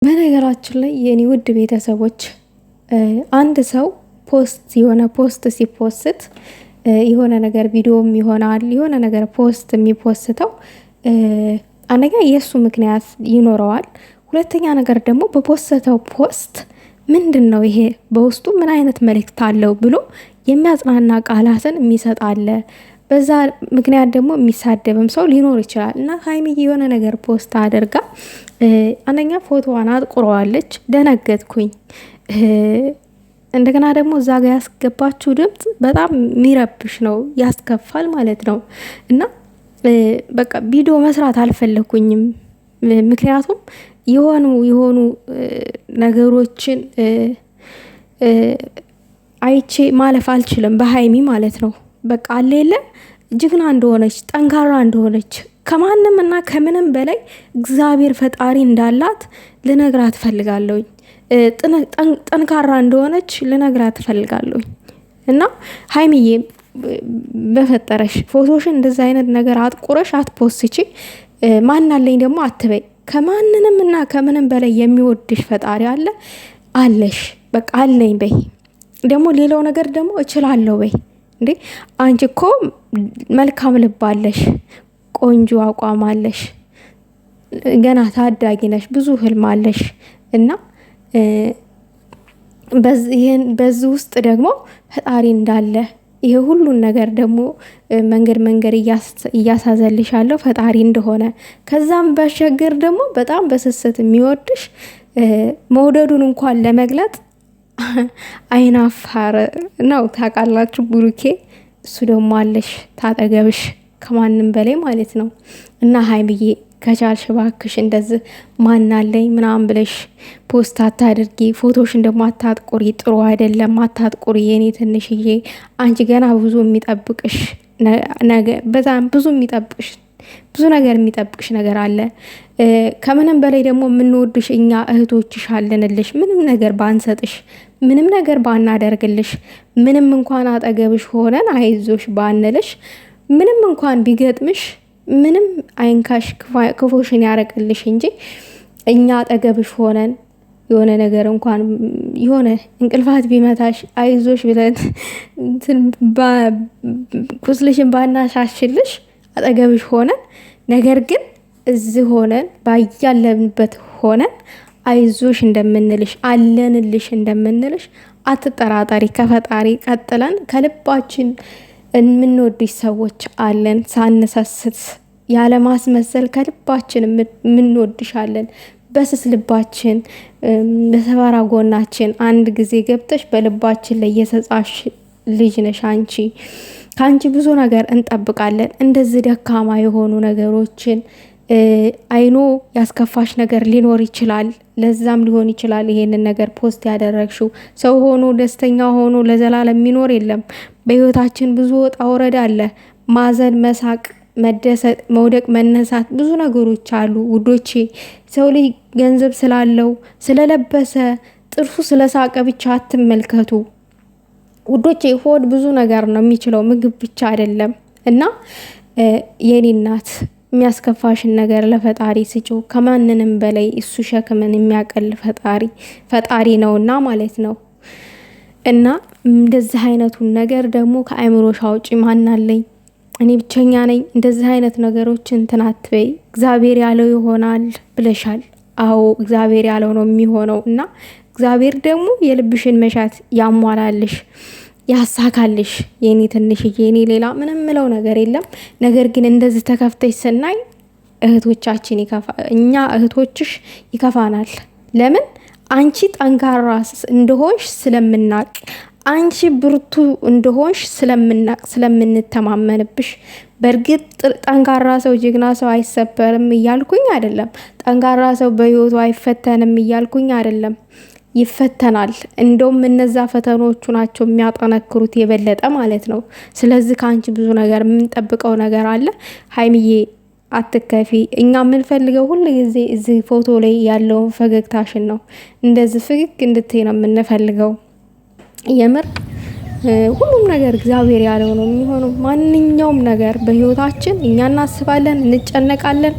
በነገራችን ላይ የኔ ውድ ቤተሰቦች አንድ ሰው የሆነ ፖስት ሲፖስት የሆነ ነገር ቪዲዮም ይሆናል የሆነ ነገር ፖስት የሚፖስተው አንደኛ የሱ ምክንያት ይኖረዋል። ሁለተኛ ነገር ደግሞ በፖስተው ፖስት ምንድነው ይሄ በውስጡ ምን አይነት መልእክት አለው ብሎ የሚያጽናና ቃላትን የሚሰጥ አለ። በዛ ምክንያት ደግሞ የሚሳደብም ሰው ሊኖር ይችላል። እና ሀይሚዬ የሆነ ነገር ፖስት አድርጋ አንደኛ ፎቶዋን አጥቁረዋለች፣ ደነገጥኩኝ። እንደገና ደግሞ እዛ ጋር ያስገባችው ድምጽ በጣም የሚረብሽ ነው፣ ያስከፋል ማለት ነው። እና በቃ ቪዲዮ መስራት አልፈለኩኝም። ምክንያቱም የሆኑ ነገሮችን አይቼ ማለፍ አልችልም በሀይሚ ማለት ነው። በቃ አለለ ጀግና እንደሆነች ጠንካራ እንደሆነች ከማንም እና ከምንም በላይ እግዚአብሔር ፈጣሪ እንዳላት ልነግራት ፈልጋለሁኝ። ጠንካራ እንደሆነች ልነግራት ፈልጋለሁኝ። እና ሀይሚዬ በፈጠረሽ ፎቶሽን እንደዛ አይነት ነገር አጥቁረሽ አትፖስቺ። ማናለኝ ደግሞ አትበይ። ከማንንም እና ከምንም በላይ የሚወድሽ ፈጣሪ አለ አለሽ። በቃ አለኝ በይ። ደግሞ ሌላው ነገር ደግሞ እችላለሁ በይ። እንዴ አንቺ እኮ መልካም ልብ አለሽ፣ ቆንጆ አቋም አለሽ፣ ገና ታዳጊ ነሽ፣ ብዙ ህልም አለሽ። እና በዚህ ውስጥ ደግሞ ፈጣሪ እንዳለ ይሄ ሁሉን ነገር ደግሞ መንገድ እያሳዘልሽ ያለው ፈጣሪ እንደሆነ ከዛም በሸገር ደግሞ በጣም በስስት የሚወድሽ መውደዱን እንኳን ለመግለጥ አይናፋር ነው። ታውቃላችሁ ብሩኬ እሱ ደግሞ አለሽ ታጠገብሽ ከማንም በላይ ማለት ነው። እና ሀይሚዬ ከቻልሽ እባክሽ እንደዚህ ማናለኝ ምናምን ብለሽ ፖስት አታድርጊ። ፎቶሽን ደግሞ አታጥቁሪ፣ ጥሩ አይደለም። አታጥቁሪ የኔ ትንሽዬ። አንቺ ገና ብዙ የሚጠብቅሽ ነገር በጣም ብዙ ነገር የሚጠብቅሽ ነገር አለ። ከምንም በላይ ደግሞ የምንወድሽ እኛ እህቶችሽ አለንልሽ። ምንም ነገር ባንሰጥሽ፣ ምንም ነገር ባናደርግልሽ፣ ምንም እንኳን አጠገብሽ ሆነን አይዞሽ ባንልሽ፣ ምንም እንኳን ቢገጥምሽ ምንም አይንካሽ፣ ክፉሽን ያረቅልሽ እንጂ እኛ አጠገብሽ ሆነን የሆነ ነገር እንኳን የሆነ እንቅልፋት ቢመታሽ አይዞሽ ብለን ቁስልሽን ባናሻሽልሽ አጠገብሽ ሆነን ነገር ግን እዚህ ሆነን ባያለንበት ሆነን አይዞሽ እንደምንልሽ አለንልሽ እንደምንልሽ አትጠራጠሪ። ከፈጣሪ ቀጥለን ከልባችን የምንወድሽ ሰዎች አለን። ሳንሰስት ያለ ማስመሰል ከልባችን የምንወድሻለን። በስስ ልባችን በሰባራ ጎናችን አንድ ጊዜ ገብተሽ በልባችን ላይ የሰጻሽ ልጅ ነሽ አንቺ። ከአንቺ ብዙ ነገር እንጠብቃለን። እንደዚህ ደካማ የሆኑ ነገሮችን አይኖ ያስከፋሽ ነገር ሊኖር ይችላል። ለዛም ሊሆን ይችላል ይሄንን ነገር ፖስት ያደረግሽው። ሰው ሆኖ ደስተኛ ሆኖ ለዘላለም የሚኖር የለም። በህይወታችን ብዙ ወጣ ወረድ አለ። ማዘን፣ መሳቅ፣ መደሰት፣ መውደቅ፣ መነሳት ብዙ ነገሮች አሉ ውዶቼ። ሰው ልጅ ገንዘብ ስላለው ስለለበሰ ጥርሱ ስለሳቀ ብቻ አትመልከቱ ውዶቼ። ሆድ ብዙ ነገር ነው የሚችለው፣ ምግብ ብቻ አይደለም። እና የኔ እናት የሚያስከፋሽን ነገር ለፈጣሪ ስጪው። ከማንንም በላይ እሱ ሸክምን የሚያቀል ፈጣሪ ነውና ማለት ነው። እና እንደዚህ አይነቱን ነገር ደግሞ ከአእምሮሽ አውጪ። ማናለኝ እኔ ብቸኛ ነኝ እንደዚህ አይነት ነገሮችን እንትን አትበይ። እግዚአብሔር ያለው ይሆናል ብለሻል። አዎ እግዚአብሔር ያለው ነው የሚሆነው። እና እግዚአብሔር ደግሞ የልብሽን መሻት ያሟላልሽ፣ ያሳካልሽ የኔ ትንሽዬ። የኔ ሌላ ምንም ምለው ነገር የለም። ነገር ግን እንደዚህ ተከፍተሽ ስናይ እህቶቻችን እኛ እህቶችሽ ይከፋናል። ለምን? አንቺ ጠንካራ እንደሆንሽ ስለምናቅ፣ አንቺ ብርቱ እንደሆንሽ ስለምናቅ፣ ስለምንተማመንብሽ። በእርግጥ ጠንካራ ሰው ጀግና ሰው አይሰበርም እያልኩኝ አይደለም። ጠንካራ ሰው በህይወቱ አይፈተንም እያልኩኝ አይደለም። ይፈተናል። እንደውም እነዛ ፈተኖቹ ናቸው የሚያጠነክሩት የበለጠ ማለት ነው። ስለዚህ ከአንቺ ብዙ ነገር የምንጠብቀው ነገር አለ። ሀይሚዬ አትከፊ። እኛ የምንፈልገው ሁሉ ጊዜ እዚህ ፎቶ ላይ ያለውን ፈገግታሽን ነው። እንደዚህ ፍግግ እንድትይ ነው የምንፈልገው። የምር ሁሉም ነገር እግዚአብሔር ያለው ነው የሚሆነው። ማንኛውም ነገር በህይወታችን እኛ እናስባለን፣ እንጨነቃለን፣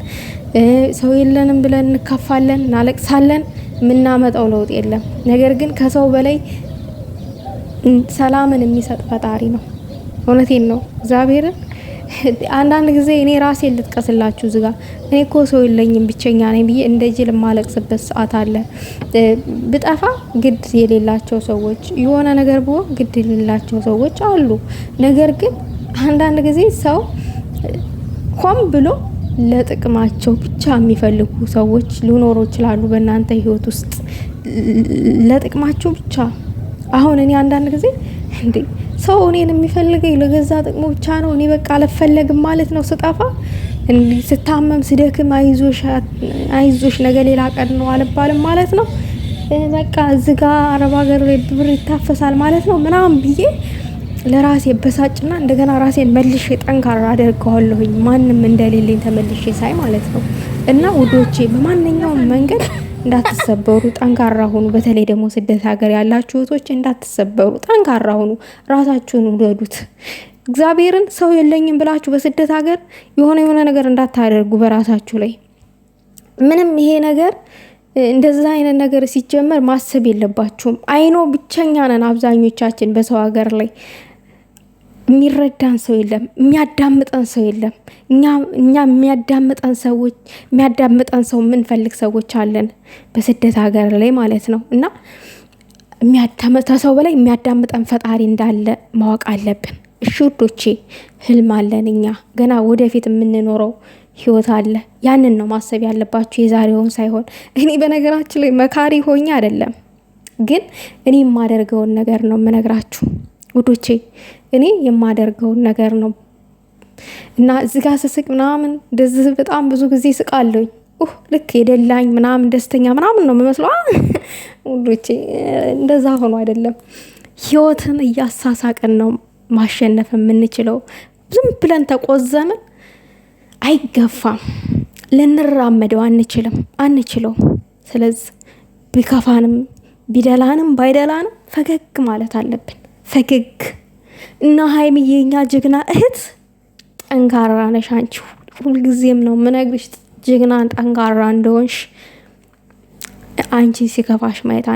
ሰው የለንም ብለን እንከፋለን፣ እናለቅሳለን። የምናመጣው ለውጥ የለም። ነገር ግን ከሰው በላይ ሰላምን የሚሰጥ ፈጣሪ ነው። እውነቴን ነው እግዚአብሔርን። አንዳንድ ጊዜ እኔ ራሴን ልጥቀስላችሁ እዚህ ጋር እኔ እኮ ሰው የለኝም ብቸኛ ነኝ ብዬ እንደ ጅል የማለቅስበት ሰዓት አለ። ብጠፋ ግድ የሌላቸው ሰዎች፣ የሆነ ነገር ብሆን ግድ የሌላቸው ሰዎች አሉ። ነገር ግን አንዳንድ ጊዜ ሰው ሆን ብሎ ለጥቅማቸው ብቻ የሚፈልጉ ሰዎች ሊኖሩ ይችላሉ በእናንተ ህይወት ውስጥ ለጥቅማቸው ብቻ። አሁን እኔ አንዳንድ ጊዜ እንዴ ሰው እኔን የሚፈልገኝ ለገዛ ጥቅሙ ብቻ ነው፣ እኔ በቃ አልፈለግም ማለት ነው። ስጠፋ እንዲህ ስታመም ስደክም አይዞሽ ነገ ሌላ ቀን ነው አልባልም ማለት ነው። በቃ እዚህ ጋር አረብ ሀገር ላይ ብር ይታፈሳል ማለት ነው ምናምን ብዬ ለራሴ በሳጭና እንደገና ራሴን መልሼ ጠንካራ አደርገዋለሁኝ ማንም እንደሌለኝ ተመልሼ ሳይ ማለት ነው። እና ውዶቼ በማንኛውም መንገድ እንዳትሰበሩ ጠንካራ ሁኑ። በተለይ ደግሞ ስደት ሀገር ያላችሁ እህቶች እንዳትሰበሩ ጠንካራ ሁኑ። ራሳችሁን ውደዱት። እግዚአብሔርን ሰው የለኝም ብላችሁ በስደት ሀገር የሆነ ነገር እንዳታደርጉ በራሳችሁ ላይ ምንም። ይሄ ነገር እንደዛ አይነት ነገር ሲጀመር ማሰብ የለባችሁም። አይኖ ብቸኛ ነን አብዛኞቻችን በሰው ሀገር ላይ የሚረዳን ሰው የለም፣ የሚያዳምጠን ሰው የለም። እኛ የሚያዳምጠን ሰው የምንፈልግ ሰዎች አለን በስደት ሀገር ላይ ማለት ነው። እና ከሰው በላይ የሚያዳምጠን ፈጣሪ እንዳለ ማወቅ አለብን። እሺ ውዶቼ፣ ህልም አለን እኛ ገና ወደፊት የምንኖረው ህይወት አለ። ያንን ነው ማሰብ ያለባችሁ የዛሬውን ሳይሆን። እኔ በነገራችን ላይ መካሪ ሆኜ አይደለም፣ ግን እኔ የማደርገውን ነገር ነው የምነግራችሁ ውዶቼ። እኔ የማደርገውን ነገር ነው እና እዚህ ጋር ስስቅ ምናምን እንደዚህ በጣም ብዙ ጊዜ ስቃለሁኝ። ልክ የደላኝ ምናምን ደስተኛ ምናምን ነው የምመስለው ውዶቼ። እንደዛ ሆኖ አይደለም። ህይወትን እያሳሳቅን ነው ማሸነፍ የምንችለው። ዝም ብለን ተቆዘምን አይገፋም። ልንራመደው አንችለው። ስለዚህ ቢከፋንም ቢደላንም ባይደላንም ፈገግ ማለት አለብን። ፈገግ እና ሀይሚዬ የኛ ጀግና እህት ጠንካራ ነሽ አንቺ። ሁልጊዜም ነው የምነግርሽ ጀግና ጠንካራ እንደሆንሽ። አንቺ ሲከፋሽ ማየት